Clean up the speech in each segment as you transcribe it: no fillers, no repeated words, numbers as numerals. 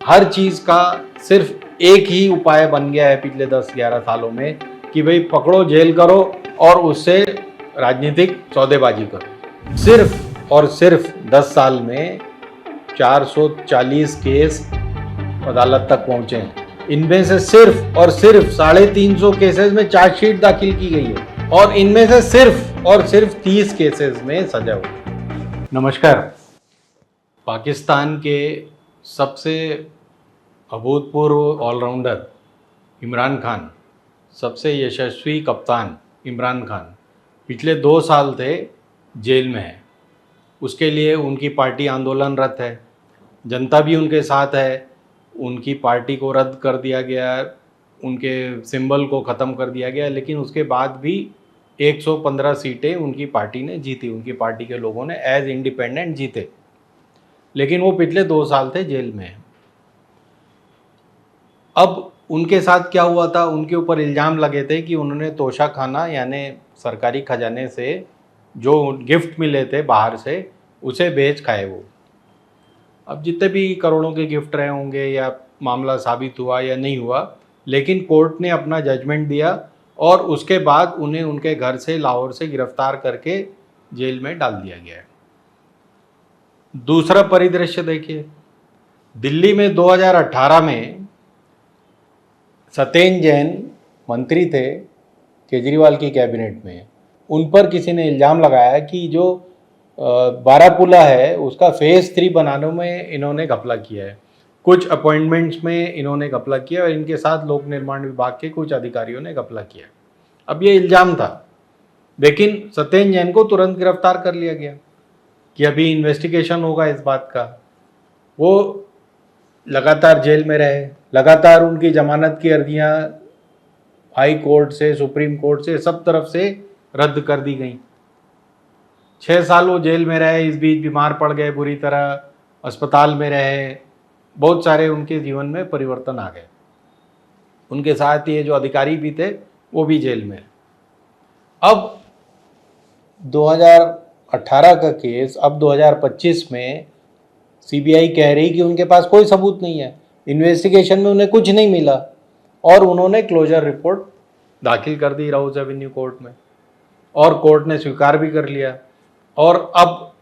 हर चीज़ का सिर्फ एक ही उपाय बन गया है पिछले 10-11 सालों में कि भाई पकड़ो, जेल करो और उससे राजनीतिक सौदेबाजी करो। सिर्फ और सिर्फ 10 साल में 440 केस अदालत तक पहुंचे हैं। इनमें से सिर्फ और सिर्फ 350 केसेस में चार्जशीट दाखिल की गई है और इनमें से सिर्फ और सिर्फ 30 केसेस में सजा हुई। नमस्कार। पाकिस्तान के सबसे अभूतपूर्व ऑलराउंडर इमरान खान, सबसे यशस्वी कप्तान इमरान खान पिछले 2 साल थे जेल में है। उसके लिए उनकी पार्टी आंदोलनरत है, जनता भी उनके साथ है। उनकी पार्टी को रद्द कर दिया गया, उनके सिंबल को ख़त्म कर दिया गया, लेकिन उसके बाद भी 115 सीटें उनकी पार्टी ने जीती। उनकी पार्टी के लोगों ने एज इंडिपेंडेंट जीते, लेकिन वो पिछले 2 साल थे जेल में। अब उनके साथ क्या हुआ था, उनके ऊपर इल्ज़ाम लगे थे कि उन्होंने तोशाखाना यानी सरकारी खजाने से जो गिफ्ट मिले थे बाहर से, उसे बेच खाए वो। अब जितने भी करोड़ों के गिफ्ट रहे होंगे या मामला साबित हुआ या नहीं हुआ, लेकिन कोर्ट ने अपना जजमेंट दिया और उसके बाद उन्हें उनके घर से लाहौर से गिरफ्तार करके जेल में डाल दिया गया है। दूसरा परिदृश्य देखिए, दिल्ली में 2018 में सत्येंद्र जैन मंत्री थे केजरीवाल की कैबिनेट में। उन पर किसी ने इल्ज़ाम लगाया कि जो बारापुला है उसका फेज़ 3 बनाने में इन्होंने घपला किया है, कुछ अपॉइंटमेंट्स में इन्होंने घपला किया और इनके साथ लोक निर्माण विभाग के कुछ अधिकारियों ने घपला किया। अब ये इल्ज़ाम था, लेकिन सत्येंद्र जैन को तुरंत गिरफ्तार कर लिया गया कि अभी इन्वेस्टिगेशन होगा इस बात का। वो लगातार जेल में रहे, लगातार उनकी जमानत की अर्जियां हाई कोर्ट से, सुप्रीम कोर्ट से, सब तरफ से रद्द कर दी गई। 6 साल वो जेल में रहे, इस बीच बीमार पड़ गए, बुरी तरह अस्पताल में रहे, बहुत सारे उनके जीवन में परिवर्तन आ गए। उनके साथ ये जो अधिकारी भी थे वो भी जेल में। अब 2018 का केस अब 2025 में सीबीआई कह रही कि उनके पास कोई सबूत नहीं है, इन्वेस्टिगेशन में उन्हें कुछ नहीं मिला और उन्होंने क्लोजर रिपोर्ट दाखिल कर दी राउज एवेन्यू कोर्ट में और कोर्ट ने स्वीकार भी कर लिया। और अब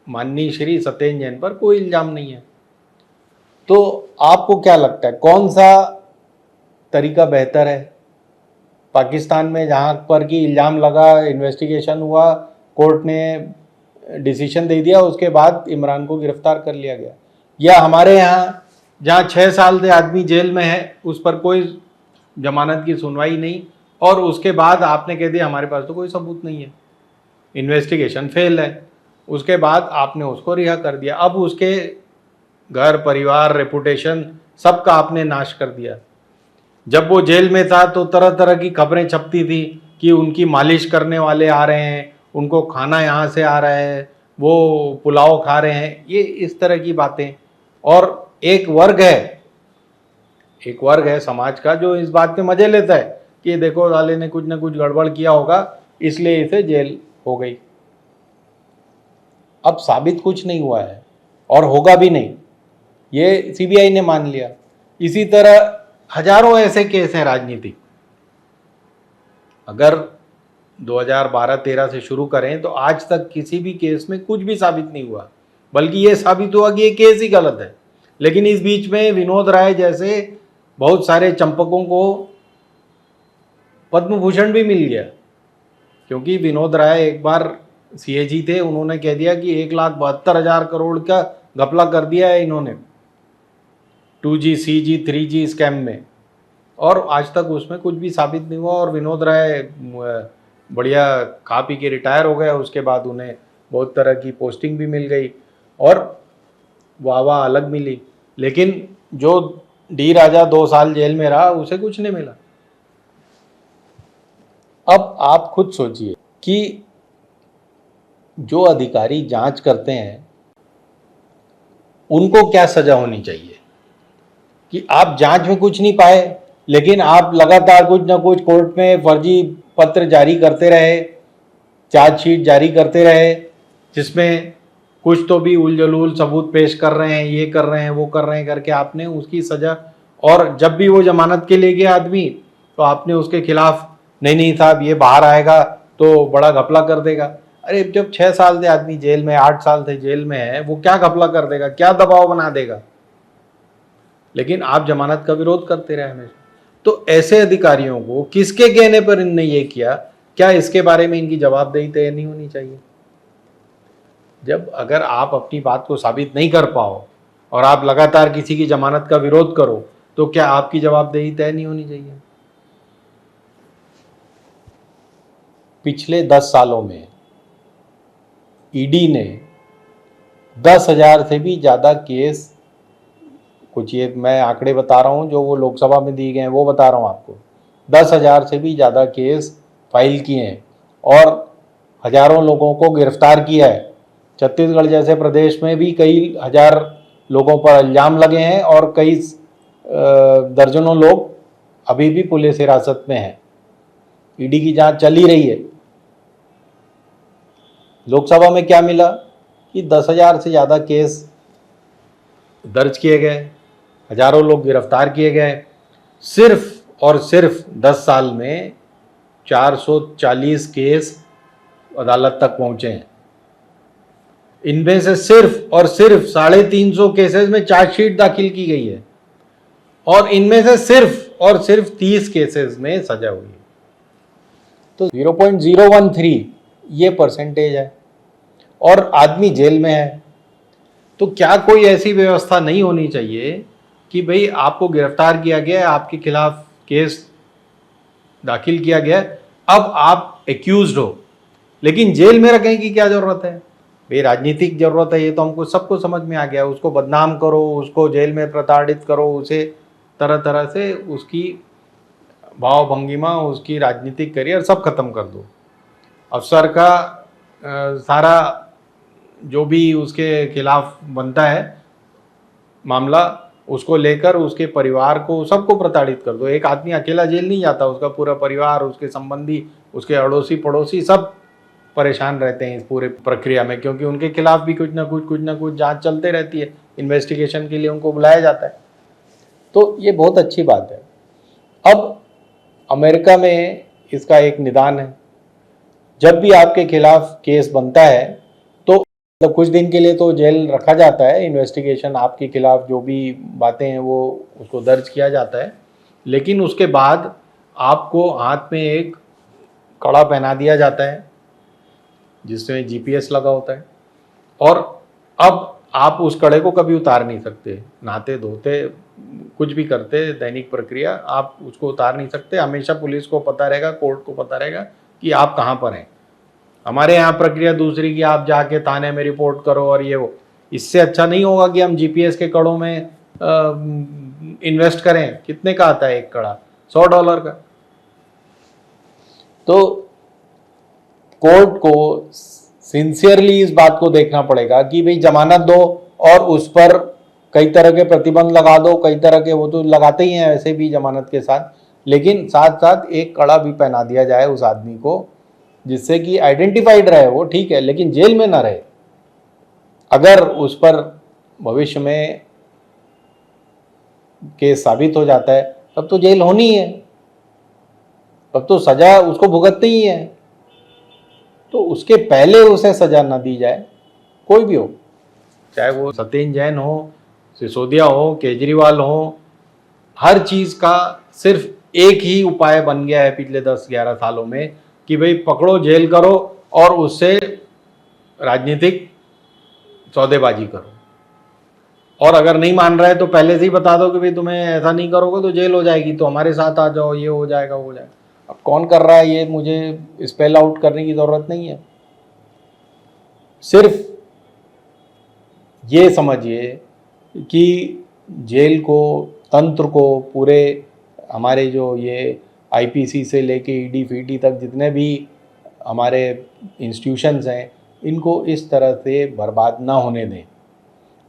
माननीय श्री सत्येंद्र जैन पर कोई इल्ज़ाम नहीं है। तो आपको क्या लगता है कौन सा तरीका बेहतर है? पाकिस्तान में जहाँ पर कि इल्ज़ाम लगा, इन्वेस्टिगेशन हुआ, कोर्ट ने डिसीजन दे दिया, उसके बाद इमरान को गिरफ्तार कर लिया गया, या हमारे यहाँ जहाँ 6 साल से आदमी जेल में है उस पर कोई जमानत की सुनवाई नहीं और उसके बाद आपने कह दिया हमारे पास तो कोई सबूत नहीं है, इन्वेस्टिगेशन फेल है, उसके बाद आपने उसको रिहा कर दिया। अब उसके घर परिवार, रेपुटेशन, सबका आपने नाश कर दिया। जब वो जेल में था तो तरह तरह की खबरें छपती थी कि उनकी मालिश करने वाले आ रहे हैं, उनको खाना यहाँ से आ रहा है, वो पुलाव खा रहे हैं, ये इस तरह की बातें। और एक वर्ग है समाज का जो इस बात पे मजे लेता है कि देखो साले ने कुछ ना कुछ गड़बड़ किया होगा इसलिए इसे जेल हो गई। अब साबित कुछ नहीं हुआ है और होगा भी नहीं, ये सीबीआई ने मान लिया। इसी तरह हजारों ऐसे केस हैं राजनीतिक। अगर 2012-13 से शुरू करें तो आज तक किसी भी केस में कुछ भी साबित नहीं हुआ, बल्कि ये साबित हुआ कि ये केस ही गलत है। लेकिन इस बीच में विनोद राय जैसे बहुत सारे चंपकों को पद्म भूषण भी मिल गया, क्योंकि विनोद राय एक बार सीएजी थे, उन्होंने कह दिया कि 1,72,000 करोड़ का घपला कर दिया है इन्होंने 2G, CG, 3G स्कैम में, और आज तक उसमें कुछ भी साबित नहीं हुआ। और विनोद राय बढ़िया खा पी के रिटायर हो गए, उसके बाद उन्हें बहुत तरह की पोस्टिंग भी मिल गई और वाह अलग मिली। लेकिन जो डी राजा 2 साल जेल में रहा उसे कुछ नहीं मिला। अब आप खुद सोचिए कि जो अधिकारी जांच करते हैं उनको क्या सजा होनी चाहिए कि आप जांच में कुछ नहीं पाए, लेकिन आप लगातार कुछ ना कुछ कोर्ट में फर्जी पत्र जारी करते रहे, चार्जशीट जारी करते रहे, जिसमें कुछ तो भी उलझुल सबूत पेश कर रहे हैं, ये कर रहे हैं, वो कर रहे हैं करके आपने उसकी सजा, और जब भी वो जमानत के लिए गया आदमी तो आपने उसके खिलाफ नहीं नहीं साहब ये बाहर आएगा तो बड़ा घपला कर देगा। अरे जब 6 साल से आदमी जेल में, 8 साल से जेल में है, वो क्या घपला कर देगा, क्या दबाव बना देगा? लेकिन आप जमानत का विरोध करते रहे हमेशा। तो ऐसे अधिकारियों को किसके कहने पर इनने ये किया, क्या इसके बारे में इनकी जवाबदेही तय नहीं होनी चाहिए? जब अगर आप अपनी बात को साबित नहीं कर पाओ और आप लगातार किसी की जमानत का विरोध करो, तो क्या आपकी जवाबदेही तय नहीं होनी चाहिए? पिछले 10 सालों में ईडी ने 10,000 से भी ज़्यादा केस, कुछ ये मैं आंकड़े बता रहा हूँ जो वो लोकसभा में दिए गए हैं वो बता रहा हूँ आपको, 10,000 से भी ज़्यादा केस फाइल किए हैं और हजारों लोगों को गिरफ्तार किया है। छत्तीसगढ़ जैसे प्रदेश में भी कई हजार लोगों पर इल्ज़ाम लगे हैं और कई दर्जनों लोग अभी भी पुलिस हिरासत में हैं। ईडी की जांच चल ही रही है। लोकसभा में क्या मिला कि 10,000 से ज़्यादा केस दर्ज किए गए, हजारों लोग गिरफ्तार किए गए। सिर्फ और सिर्फ 10 साल में 440 केस अदालत तक पहुंचे हैं। इनमें से सिर्फ और सिर्फ 350 केसेस में चार्जशीट दाखिल की गई है और इनमें से सिर्फ और सिर्फ 30 केसेस में सजा हुई है। तो 0.013 ये परसेंटेज है और आदमी जेल में है। तो क्या कोई ऐसी व्यवस्था नहीं होनी चाहिए कि भाई आपको गिरफ्तार किया गया है, आपके खिलाफ केस दाखिल किया गया है, अब आप एक्यूज्ड हो, लेकिन जेल में रखने की क्या जरूरत है? भाई राजनीतिक जरूरत है, ये तो हमको सबको समझ में आ गया। उसको बदनाम करो, उसको जेल में प्रताड़ित करो, उसे तरह तरह से उसकी भाव भंगिमा, उसकी राजनीतिक करियर सब खत्म कर दो। अफसर का सारा जो भी उसके खिलाफ बनता है मामला, उसको लेकर उसके परिवार को सबको प्रताड़ित कर दो। एक आदमी अकेला जेल नहीं जाता, उसका पूरा परिवार, उसके संबंधी, उसके अड़ोसी पड़ोसी सब परेशान रहते हैं इस पूरे प्रक्रिया में, क्योंकि उनके खिलाफ भी कुछ ना कुछ जांच चलते रहती है, इन्वेस्टिगेशन के लिए उनको बुलाया जाता है। तो ये बहुत अच्छी बात है। अब अमेरिका में इसका एक निदान है, जब भी आपके खिलाफ केस बनता है तो मतलब कुछ दिन के लिए तो जेल रखा जाता है, इन्वेस्टिगेशन आपके खिलाफ जो भी बातें हैं वो उसको दर्ज किया जाता है, लेकिन उसके बाद आपको हाथ में एक कड़ा पहना दिया जाता है जिसमें जीपीएस लगा होता है और अब आप उस कड़े को कभी उतार नहीं सकते। नहाते धोते कुछ भी करते, दैनिक प्रक्रिया, आप उसको उतार नहीं सकते। हमेशा पुलिस को पता रहेगा, कोर्ट को पता रहेगा कि आप कहाँ पर हैं। हमारे यहाँ प्रक्रिया दूसरी कि आप जाके थाने में रिपोर्ट करो और ये वो। इससे अच्छा नहीं होगा कि हम जीपीएस के कड़ों में इन्वेस्ट करें? कितने का आता है एक कड़ा? $100 का। तो कोर्ट को सिंसियरली इस बात को देखना पड़ेगा कि भाई जमानत दो और उस पर कई तरह के प्रतिबंध लगा दो, कई तरह के, वो तो लगाते ही हैं वैसे भी जमानत के साथ, लेकिन साथ साथ एक कड़ा भी पहना दिया जाए उस आदमी को जिससे कि आइडेंटिफाइड रहे वो, ठीक है, लेकिन जेल में ना रहे। अगर उस पर भविष्य में केस साबित हो जाता है तब तो जेल होनी है, तब तो सजा उसको भुगतनी ही है। तो उसके पहले उसे सजा ना दी जाए, कोई भी हो, चाहे वो सत्येंद्र जैन हो, सिसोदिया हो, केजरीवाल हो, हर चीज़ का सिर्फ एक ही उपाय बन गया है पिछले 10-11 सालों में कि भाई पकड़ो, जेल करो और उससे राजनीतिक सौदेबाजी करो। और अगर नहीं मान रहा है तो पहले से ही बता दो कि भाई तुम्हें ऐसा नहीं करोगे तो जेल हो जाएगी, तो हमारे साथ आ जाओ, ये हो जाएगा, वो हो जाएगा। अब कौन कर रहा है ये मुझे स्पेल आउट करने की जरूरत नहीं है। सिर्फ ये समझिए कि जेल को, तंत्र को, पूरे हमारे जो ये आईपीसी से लेके ईडी फीडी तक जितने भी हमारे इंस्टीट्यूशंस हैं, इनको इस तरह से बर्बाद ना होने दें।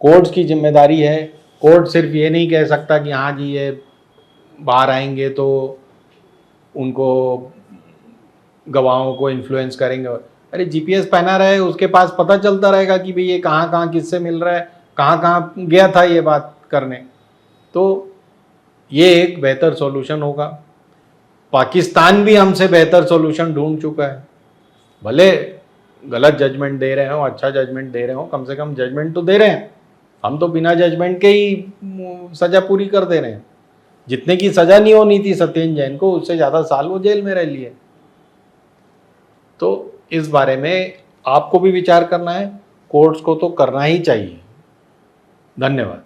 कोर्ट्स की जिम्मेदारी है। कोर्ट सिर्फ ये नहीं कह सकता कि हाँ जी ये बाहर आएंगे तो उनको, गवाहों को इन्फ्लुएंस करेंगे। अरे जीपीएस पहना रहे, उसके पास पता चलता रहेगा कि भाई ये कहाँ कहाँ किससे मिल रहा है, कहाँ कहाँ गया था ये बात करने। तो ये एक बेहतर सॉल्यूशन होगा। पाकिस्तान भी हमसे बेहतर सॉल्यूशन ढूंढ चुका है। भले गलत जजमेंट दे रहे हो, अच्छा जजमेंट दे रहे हो, कम से कम जजमेंट तो दे रहे हैं। हम तो बिना जजमेंट के ही सजा पूरी कर दे रहे हैं। जितने की सजा नहीं होनी थी सत्येंद्र जैन को, उससे ज़्यादा साल वो जेल में रह लिए। तो इस बारे में आपको भी विचार करना है, कोर्ट्स को तो करना ही चाहिए। धन्यवाद।